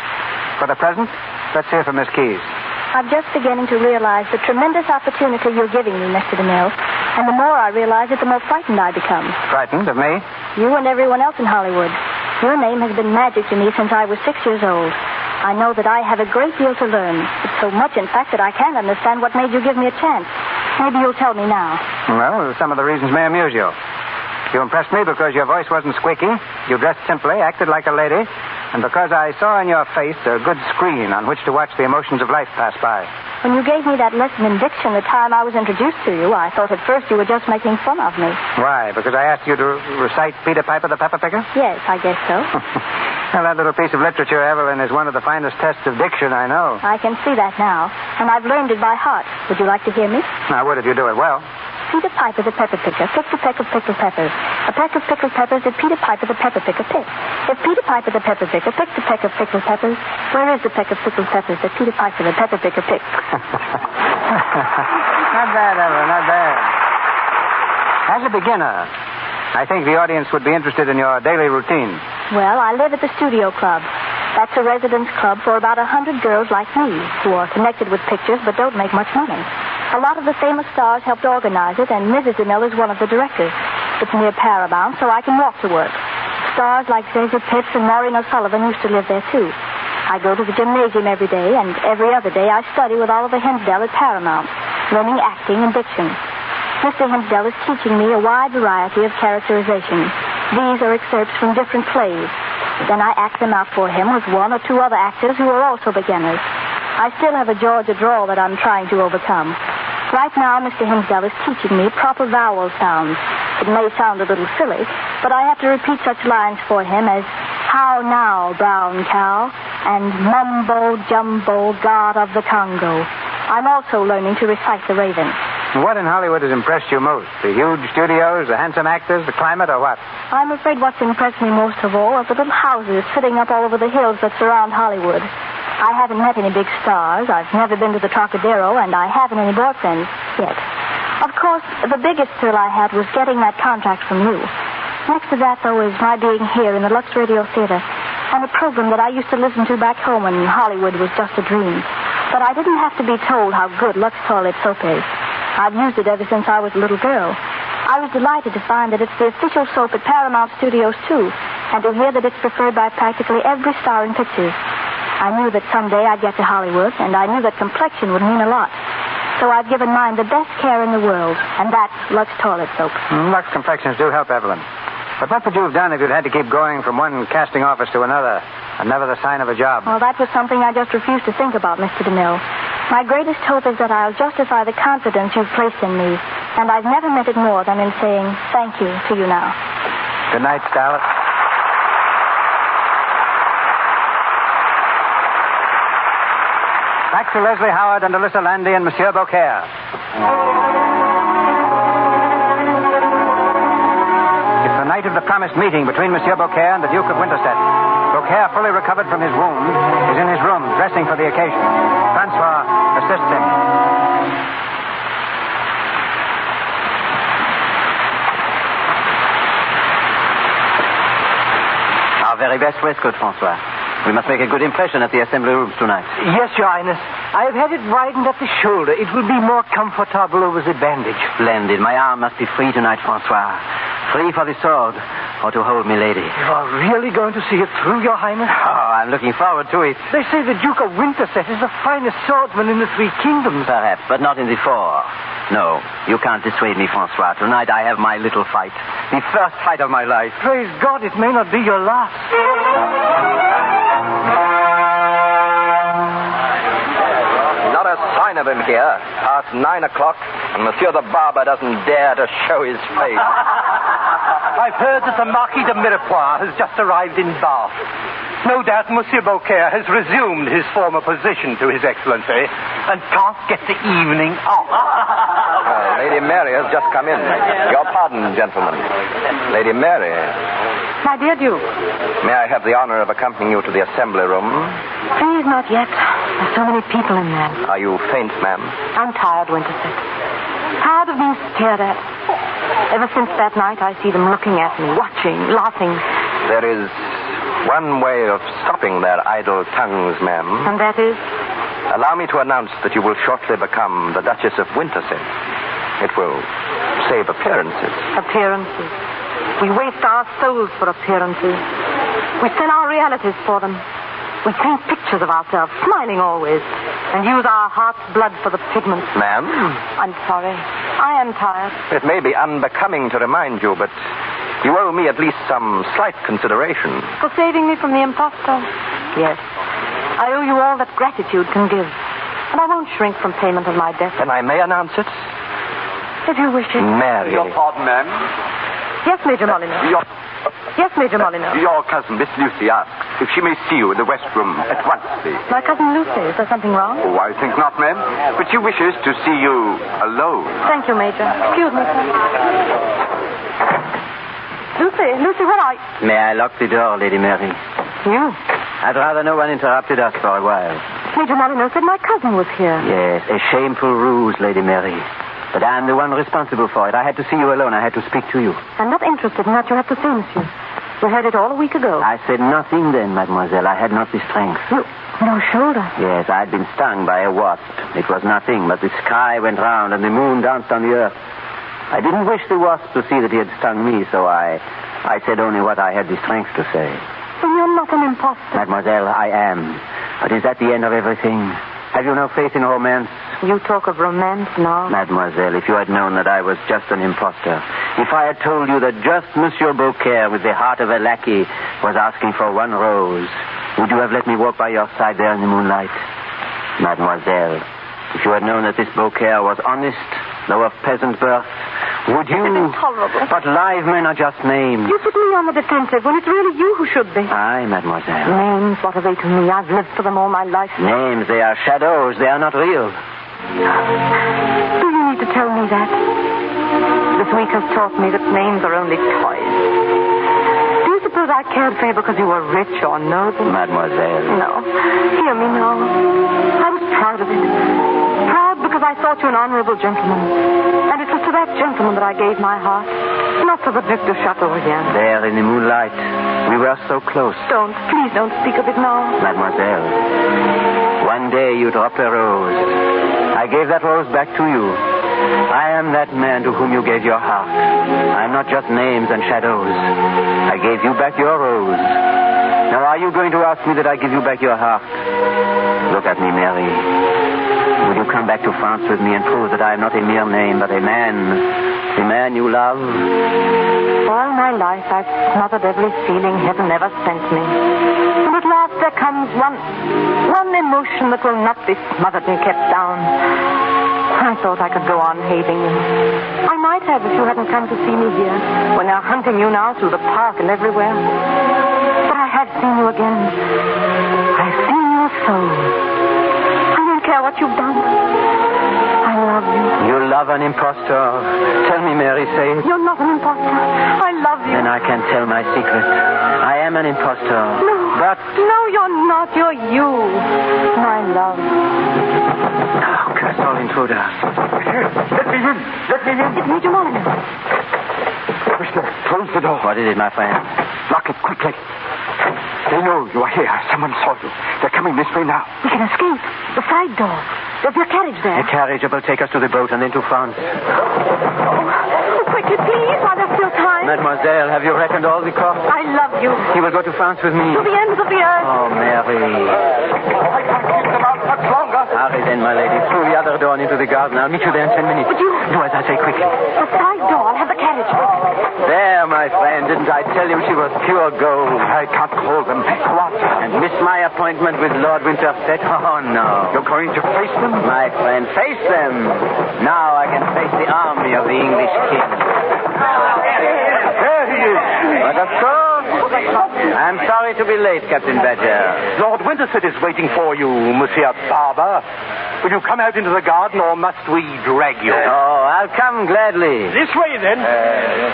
For the present, let's hear from Miss Keyes. I'm just beginning to realize the tremendous opportunity you're giving me, Mr. DeMille. And the more I realize it, the more frightened I become. Frightened of me? You and everyone else in Hollywood. Your name has been magic to me since I was 6 years old. I know that I have a great deal to learn. It's so much, in fact, that I can't understand what made you give me a chance. Maybe you'll tell me now. Well, some of the reasons may amuse you. You impressed me because your voice wasn't squeaky. You dressed simply, acted like a lady, and because I saw in your face a good screen on which to watch the emotions of life pass by. When you gave me that lesson in diction the time I was introduced to you, I thought at first you were just making fun of me. Why? Because I asked you to recite Peter Piper the Pepper Picker? Yes, I guess so. Well, that little piece of literature, Evelyn, is one of the finest tests of diction I know. I can see that now, and I've learned it by heart. Would you like to hear me? I would if you do it well. Peter Piper the Pepper Picker picked a peck of pickled peppers. A peck of pickled peppers did Peter Piper the Pepper Picker pick. If Peter Piper the Pepper Picker picked a peck of pickled peppers, where is the peck of pickled peppers that Peter Piper the Pepper Picker picked? Not bad, Evelyn, not bad. As a beginner, I think the audience would be interested in your daily routine. Well, I live at the Studio Club. That's a residence club for about 100 girls like me who are connected with pictures but don't make much money. A lot of the famous stars helped organize it, and Mrs. DeMille is one of the directors. It's near Paramount, so I can walk to work. Stars like Zazie Pitts and Maureen O'Sullivan used to live there, too. I go to the gymnasium every day, and every other day I study with Oliver Hinsdale at Paramount, learning acting and diction. Mr. Hinsdale is teaching me a wide variety of characterizations. These are excerpts from different plays. Then I act them out for him with 1 or 2 other actors who are also beginners. I still have a Georgia drawl that I'm trying to overcome. Right now, Mr. Hinsdale is teaching me proper vowel sounds. It may sound a little silly, but I have to repeat such lines for him as, "How now, brown cow?" and "Mumbo jumbo, god of the Congo." I'm also learning to recite the Raven. What in Hollywood has impressed you most? The huge studios, the handsome actors, the climate, or what? I'm afraid what's impressed me most of all are the little houses sitting up all over the hills that surround Hollywood. I haven't met any big stars, I've never been to the Trocadero, and I haven't any boyfriends yet. Of course, the biggest thrill I had was getting that contract from you. Next to that, though, is my being here in the Lux Radio Theater, and a program that I used to listen to back home when Hollywood was just a dream. But I didn't have to be told how good Lux Toilet Soap is. I've used it ever since I was a little girl. I was delighted to find that it's the official soap at Paramount Studios, too, and to hear that it's preferred by practically every star in pictures. I knew that someday I'd get to Hollywood, and I knew that complexion would mean a lot. So I've given mine the best care in the world, and that's Lux Toilet Soap. Lux complexions do help, Evelyn. But what would you have done if you'd had to keep going from one casting office to another, and never the sign of a job? Well, that was something I just refused to think about, Mr. DeMille. My greatest hope is that I'll justify the confidence you've placed in me, and I've never meant it more than in saying thank you to you now. Good night, Starlet. Back to Leslie Howard and Alyssa Landy and Monsieur Beaucaire. It's the night of the promised meeting between Monsieur Beaucaire and the Duke of Winterset. Beaucaire, fully recovered from his wound, is in his room, dressing for the occasion. Francois assists him. Our very best waistcoat, Francois. We must make a good impression at the assembly rooms tonight. Yes, Your Highness. I have had it widened at the shoulder. It will be more comfortable over the bandage. Splendid. My arm must be free tonight, Francois. Free for the sword, or to hold me, lady. You are really going to see it through, Your Highness? Oh, I'm looking forward to it. They say the Duke of Winterset is the finest swordsman in the Three Kingdoms. Perhaps, but not in the four. No, you can't dissuade me, Francois. Tonight I have my little fight. The first fight of my life. Praise God, it may not be your last. Not a sign of him here. Past 9 o'clock, and Monsieur the Barber doesn't dare to show his face. I've heard that the Marquis de Mirepoix has just arrived in Bath. No doubt Monsieur Beaucaire has resumed his former position to His Excellency and can't get the evening off. Lady Mary has just come in. Your pardon, gentlemen. Lady Mary. My dear Duke. May I have the honor of accompanying you to the assembly room? Please, not yet. There's so many people in there. Are you faint, ma'am? I'm tired, Winterset. Tired of being stared at. Ever since that night, I see them looking at me, watching, laughing. There is one way of stopping their idle tongues, ma'am. And that is? Allow me to announce that you will shortly become the Duchess of Winterset. It will save appearances. Appearances. We waste our souls for appearances. We sell our realities for them. We paint pictures of ourselves, smiling always, and use our heart's blood for the pigments. Ma'am? I'm sorry. I am tired. It may be unbecoming to remind you, but you owe me at least some slight consideration. For saving me from the impostor? Yes. I owe you all that gratitude can give. And I won't shrink from payment of my debt. Then I may announce it? If you wish it. Mary. Your pardon, ma'am? Yes, Major Molyneux. Yes, Major Molyneux. Your cousin, Miss Lucy, asks if she may see you in the West Room at once, please. My cousin Lucy. Is there something wrong? Oh, I think not, ma'am. But she wishes to see you alone. Thank you, Major. Excuse me, sir. Lucy, where are you? May I lock the door, Lady Mary? You? I'd rather no one interrupted us for a while. Major Molyneux said my cousin was here. Yes, a shameful ruse, Lady Mary. But I'm the one responsible for it. I had to see you alone. I had to speak to you. I'm not interested in what you have to say, monsieur. We heard it all a week ago. I said nothing then, mademoiselle. I had not the strength. No shoulder. Yes, I'd been stung by a wasp. It was nothing, but the sky went round and the moon danced on the earth. I didn't wish the wasp to see that he had stung me, so I said only what I had the strength to say. Then you're not an impostor. Mademoiselle, I am. But is that the end of everything? Have you no faith in romance? You talk of romance now. Mademoiselle, if you had known that I was just an impostor, if I had told you that just Monsieur Beaucaire, with the heart of a lackey, was asking for one rose, would you have let me walk by your side there in the moonlight? Mademoiselle, if you had known that this Beaucaire was honest, though of peasant birth, would you... It is intolerable. But live men are just names. You put me on the defensive when it's really you who should be. Aye, mademoiselle. Names, what are they to me? I've lived for them all my life. Names, they are shadows. They are not real. Do you need to tell me that? This week has taught me that names are only toys. Do you suppose I cared for you because you were rich or noble? Mademoiselle. No. Hear me now. I was proud of it. Proud because I thought you an honorable gentleman. And it was to that gentleman that I gave my heart. Not to the Duc de Chateaubriand. There in the moonlight, we were so close. Please don't speak of it now. Mademoiselle, one day you dropped a rose. I gave that rose back to you. I am that man to whom you gave your heart. I am not just names and shadows. I gave you back your rose. Now, are you going to ask me that I give you back your heart? Look at me, Mary. Will you come back to France with me and prove that I am not a mere name, but a man? The man you love? All my life I've smothered every feeling heaven ever sent me. And at last there comes one emotion that will not be smothered and kept down. I thought I could go on hating you. I might have if you hadn't come to see me here, when they're hunting you now through the park and everywhere. But I have seen you again. I've seen your soul. I don't care what you've done. I love you. You love an impostor. Tell me, Mary, say it. You're not an impostor. I love you. Then I can tell my secret. I am an impostor. No. But... No, you're not. You're you. My love. Oh, curse all intruders. Let me in. Let me in. It's Major Molyneux. Mister, close the door. What is it, my friend? Lock it quickly. They know you are here. Someone saw you. They're coming this way now. We can escape. The side door. There's your carriage there. A carriage that will take us to the boat and then to France. Oh, quickly, please, while there's still time. Mademoiselle, have you reckoned all the costs? I love you. He will go to France with me. To the ends of the earth. Oh, Mary. I can't keep them out much longer. Hurry then, my lady. Through the other door and into the garden. I'll meet you there in 10 minutes. Would you... Do as I say quickly. The side door. I'll have the carriage. There, my friend. Didn't I tell you she was pure gold? I can't hold them. Go on. And miss my appointment with Lord Winterset? Oh, no. You're going to face them? My friend, face them. Now I can face the army of the English king. There he is. But of course, I'm sorry to be late, Captain Badger. Lord Winterset is waiting for you, Monsieur Barber. Will you come out into the garden, or must we drag you? Oh, I'll come gladly. This way, then.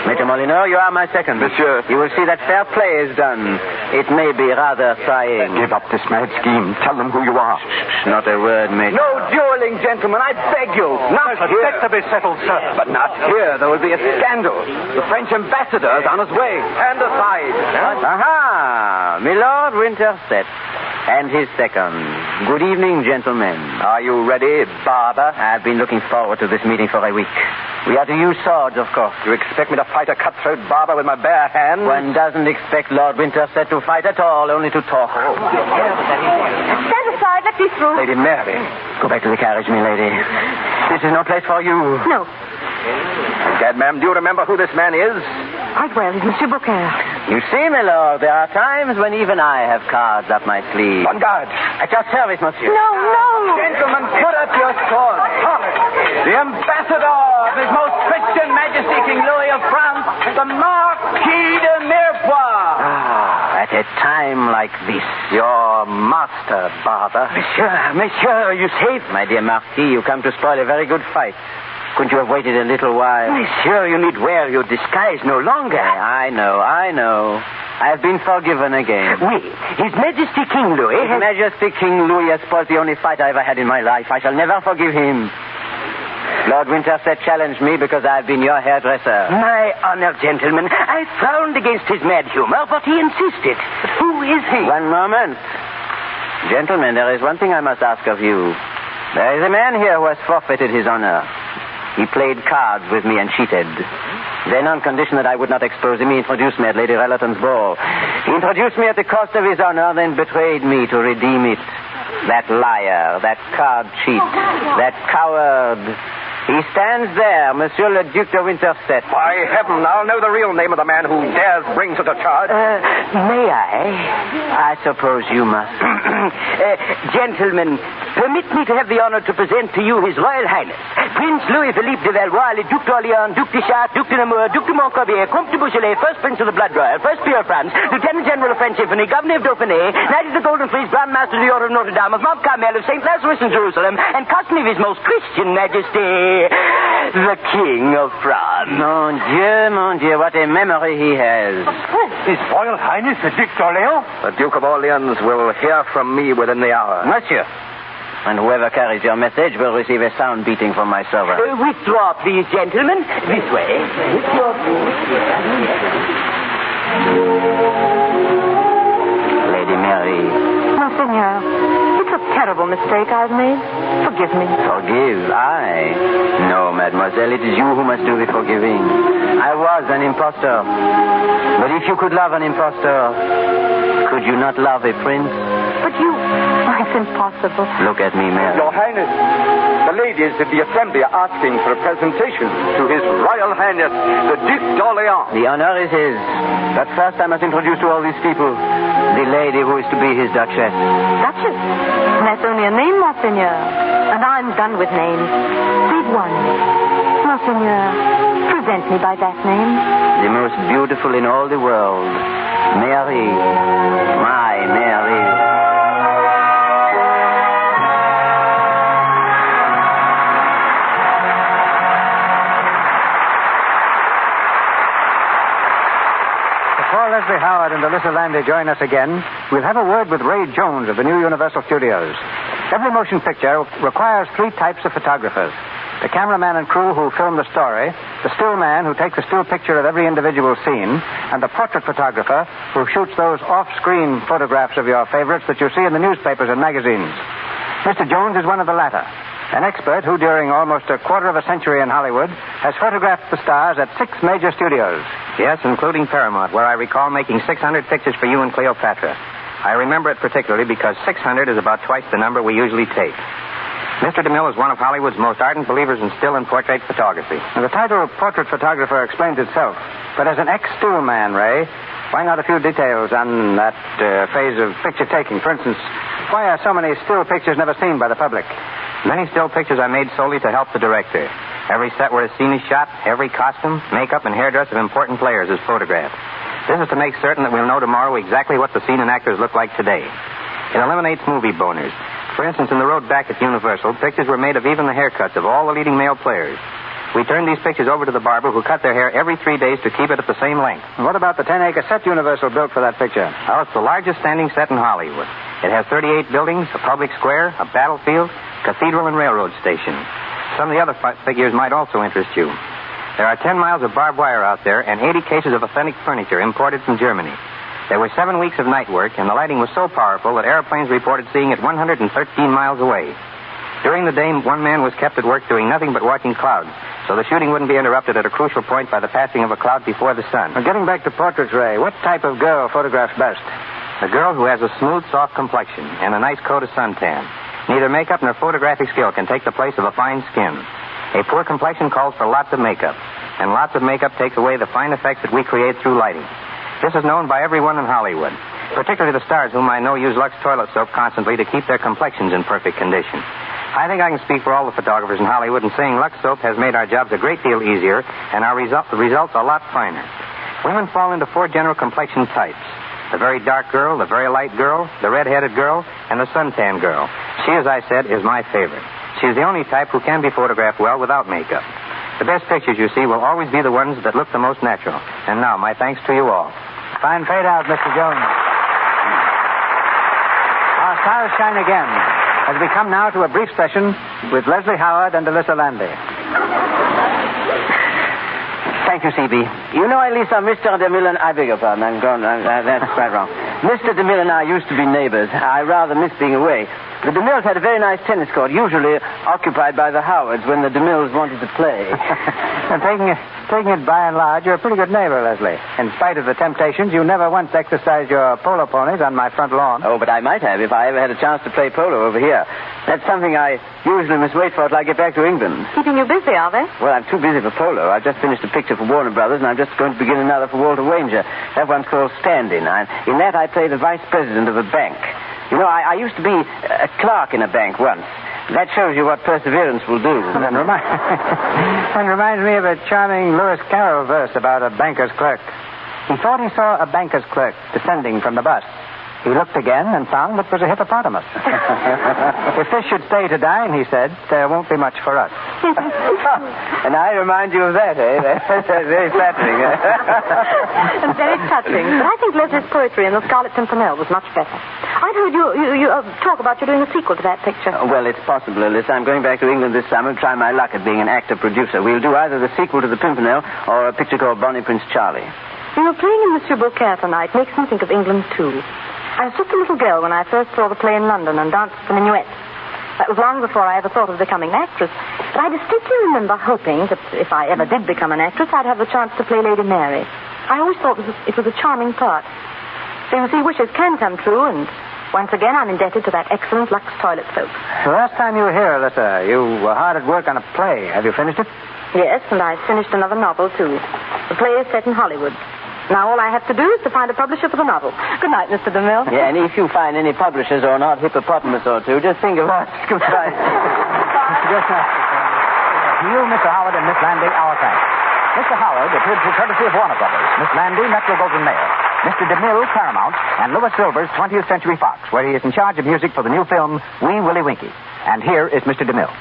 Major Molyneux, you are my second. Monsieur. You will see that fair play is done. It may be rather trying. Give up this mad scheme. Tell them who you are. Not a word, Major. No dueling, gentlemen, I beg you. Not here. That's to be settled, sir. But not here. There will be a scandal. The French ambassador is on his way. Stand aside. Aha! Milord Winterset. And his second. Good evening, gentlemen. Are you ready, Barber? I've been looking forward to this meeting for a week. We are to use swords, of course. You expect me to fight a cutthroat barber with my bare hands? One doesn't expect Lord Winterset to fight at all, only to talk. Stand aside. Let me through. Lady Mary. Go back to the carriage, milady. This is no place for you. No. Gad, ma'am, do you remember who this man is? Quite well. He's Monsieur Beaucaire. You see, my lord, there are times when even I have cards up my sleeve. On guard. At your service, monsieur. No, no. Gentlemen, put up your swords. The ambassador of His Most Christian Majesty King Louis of France, the Marquis de Mirepoix. At a time like this. Your master, Barber. Monsieur, you safe? My dear Marquis, you come to spoil a very good fight. Couldn't you have waited a little while? Monsieur, you need wear your disguise no longer. I know. I've been forgiven again. Oui, His Majesty King Louis His Majesty King Louis has spoiled the only fight I ever had in my life. I shall never forgive him. Lord Winterset challenged me because I've been your hairdresser. My honored gentleman, I frowned against his mad humor, but he insisted. But who is he? One moment. Gentlemen, there is one thing I must ask of you. There is a man here who has forfeited his honor. He played cards with me and cheated. Then, on condition that I would not expose him, he introduced me at Lady Rellerton's ball. He introduced me at the cost of his honor, then betrayed me to redeem it. That liar, that card cheat, that coward. He stands there, Monsieur le Duc de Winterset. By heaven, I'll know the real name of the man who dares bring such a charge. May I? I suppose you must. Gentlemen, permit me to have the honor to present to you His Royal Highness, Prince Louis-Philippe de Valois, le Duc d'Orléans, Duc de Chartres, Duc de Nemours, Duc de Montcorbier, Comte de Beaujolais, First Prince of the Blood Royal, First Peer of France, Lieutenant General of French Infantry, Governor of Dauphiné, Knight of the Golden Fleece, Grand Master of the Order of Notre Dame, of Mount Carmel, of St. Lazarus in Jerusalem, and cousin of His Most Christian Majesty, the King of France. Mon Dieu, what a memory he has. His Royal Highness, the Duc d'Orléans? The Duke of Orleans will hear from me within the hour. Monsieur. And whoever carries your message will receive a sound beating from my servant. Withdraw, please, gentlemen. This way. Lady Mary. Monseigneur, it's a terrible mistake I've made. Forgive me. Forgive? I? No, mademoiselle, it is you who must do the forgiving. I was an impostor. But if you could love an impostor, could you not love a prince? But you... It's impossible. Look at me, Mary. Your Highness, the ladies of the Assembly are asking for a presentation to His Royal Highness, the Duc d'Orléans. The honor is his. But first I must introduce to all these people the lady who is to be his duchess. Duchess? That's only a name, Monseigneur. And I'm done with names. Read one. Monseigneur, present me by that name. The most beautiful in all the world. Mary. My Mary. Before Leslie Howard and Alyssa Landy join us again, we'll have a word with Ray Jones of the new Universal Studios. Every motion picture requires three types of photographers. The cameraman and crew who film the story, the still man who takes a still picture of every individual scene, and the portrait photographer who shoots those off-screen photographs of your favorites that you see in the newspapers and magazines. Mr. Jones is one of the latter. An expert who, during almost a quarter of a century in Hollywood, has photographed the stars at 6 major studios. Yes, including Paramount, where I recall making 600 pictures for you and Cleopatra. I remember it particularly because 600 is about twice the number we usually take. Mr. DeMille is one of Hollywood's most ardent believers in still and portrait photography. The title portrait photographer explains itself. But as an ex-still man, Ray, why not a few details on that phase of picture taking? For instance, why are so many still pictures never seen by the public? Many still pictures I made solely to help the director. Every set where a scene is shot, every costume, makeup, and hairdress of important players is photographed. This is to make certain that we'll know tomorrow exactly what the scene and actors look like today. It eliminates movie boners. For instance, in the road back at Universal, pictures were made of even the haircuts of all the leading male players. We turned these pictures over to the barber who cut their hair every 3 days to keep it at the same length. And what about the 10-acre set Universal built for that picture? Well, it's the largest standing set in Hollywood. It has 38 buildings, a public square, a battlefield, cathedral, and railroad station. Some of the other figures might also interest you. There are 10 miles of barbed wire out there and 80 cases of authentic furniture imported from Germany. There were 7 weeks of night work, and the lighting was so powerful that airplanes reported seeing it 113 miles away. During the day, one man was kept at work doing nothing but watching clouds, so the shooting wouldn't be interrupted at a crucial point by the passing of a cloud before the sun. Now, getting back to portraits, Ray, what type of girl photographs best? A girl who has a smooth, soft complexion and a nice coat of suntan. Neither makeup nor photographic skill can take the place of a fine skin. A poor complexion calls for lots of makeup, and lots of makeup takes away the fine effects that we create through lighting. This is known by everyone in Hollywood, particularly the stars whom I know use Lux toilet soap constantly to keep their complexions in perfect condition. I think I can speak for all the photographers in Hollywood in saying Lux soap has made our jobs a great deal easier and our the results a lot finer. Women fall into 4 general complexion types. The very dark girl, the very light girl, the red-headed girl, and the suntan girl. She, as I said, is my favorite. She is the only type who can be photographed well without makeup. The best pictures, you see, will always be the ones that look the most natural. And now, my thanks to you all. Fine fade out, Mr. Jones. Our stars shine again as we come now to a brief session with Leslie Howard and Alyssa Landy. Thank you, C.B. You know, Elisa, Mr. DeMille and I beg your pardon. I'm gone. That's quite wrong. Mr. DeMille and I used to be neighbors. I rather miss being away. The DeMilles had a very nice tennis court, usually occupied by the Howards when the DeMilles wanted to play. And taking it by and large, you're a pretty good neighbor, Leslie. In spite of the temptations, you never once exercised your polo ponies on my front lawn. Oh, but I might have if I ever had a chance to play polo over here. That's something I usually must wait for till I get back to England. Keeping you busy, are they? Well, I'm too busy for polo. I've just finished a picture for Warner Brothers, and I'm just going to begin another for Walter Wanger. That one's called Stand-In. In that, I play the vice president of a bank. You know, I used to be a clerk in a bank once. That shows you what perseverance will do. And reminds me of a charming Lewis Carroll verse about a banker's clerk. He thought he saw a banker's clerk descending from the bus. He looked again and found it was a hippopotamus. If this should stay to dine, he said, there won't be much for us. And I remind you of that, eh? That's very flattering. And very touching. But I think Leslie's poetry in The Scarlet Pimpernel was much better. I'd heard you talk about you doing a sequel to that picture. Well, it's possible, Alyssa. I'm going back to England this summer to try my luck at being an actor-producer. We'll do either the sequel to The Pimpernel or a picture called Bonnie Prince Charlie. You know, playing in Monsieur Beaucaire tonight makes me think of England, too. I was just a little girl when I first saw the play in London and danced the minuet. That was long before I ever thought of becoming an actress. But I distinctly remember hoping that if I ever did become an actress, I'd have the chance to play Lady Mary. I always thought it was a charming part. So you see, wishes can come true, and once again I'm indebted to that excellent Lux toilet soap. The last time you were here, Alyssa, you were hard at work on a play. Have you finished it? Yes, and I've finished another novel, too. The play is set in Hollywood. Now all I have to do is to find a publisher for the novel. Good night, Mr. DeMille. Yeah, and if you find any publishers or an odd hippopotamus or two, just think of us. Goodbye. To you, Mr. Howard and Miss Landy, our thanks. Mr. Howard appeared through courtesy of Warner Brothers. Miss Landy, Metro-Goldwyn-Mayer. Mr. DeMille, Paramount. And Louis Silvers, 20th Century Fox, where he is in charge of music for the new film, Wee Willie Winkie. And here is Mr. DeMille.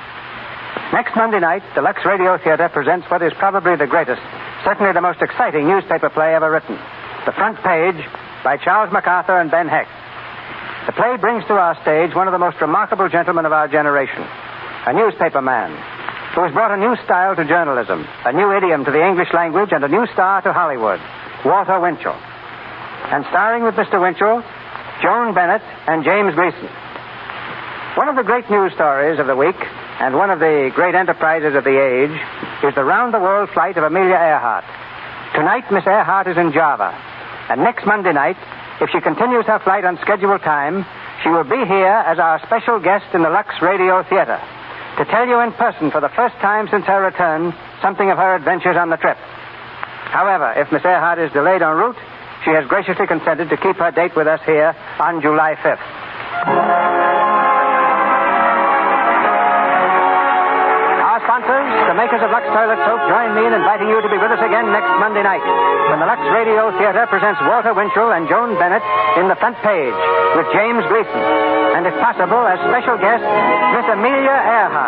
Next Monday night, the Lux Radio Theater presents what is probably the greatest, certainly the most exciting newspaper play ever written. The Front Page by Charles MacArthur and Ben Hecht. The play brings to our stage one of the most remarkable gentlemen of our generation, a newspaper man who has brought a new style to journalism, a new idiom to the English language, and a new star to Hollywood, Walter Winchell. And starring with Mr. Winchell, Joan Bennett and James Gleason. One of the great news stories of the week, and one of the great enterprises of the age, is the round-the-world flight of Amelia Earhart. Tonight, Miss Earhart is in Java. And next Monday night, if she continues her flight on scheduled time, she will be here as our special guest in the Lux Radio Theater to tell you in person for the first time since her return something of her adventures on the trip. However, if Miss Earhart is delayed en route, she has graciously consented to keep her date with us here on July 5th. Sponsors, the makers of Lux Toilet Soap, join me in inviting you to be with us again next Monday night when the Lux Radio Theater presents Walter Winchell and Joan Bennett in the Front Page with James Gleason. And if possible, as special guest, Miss Amelia Earhart.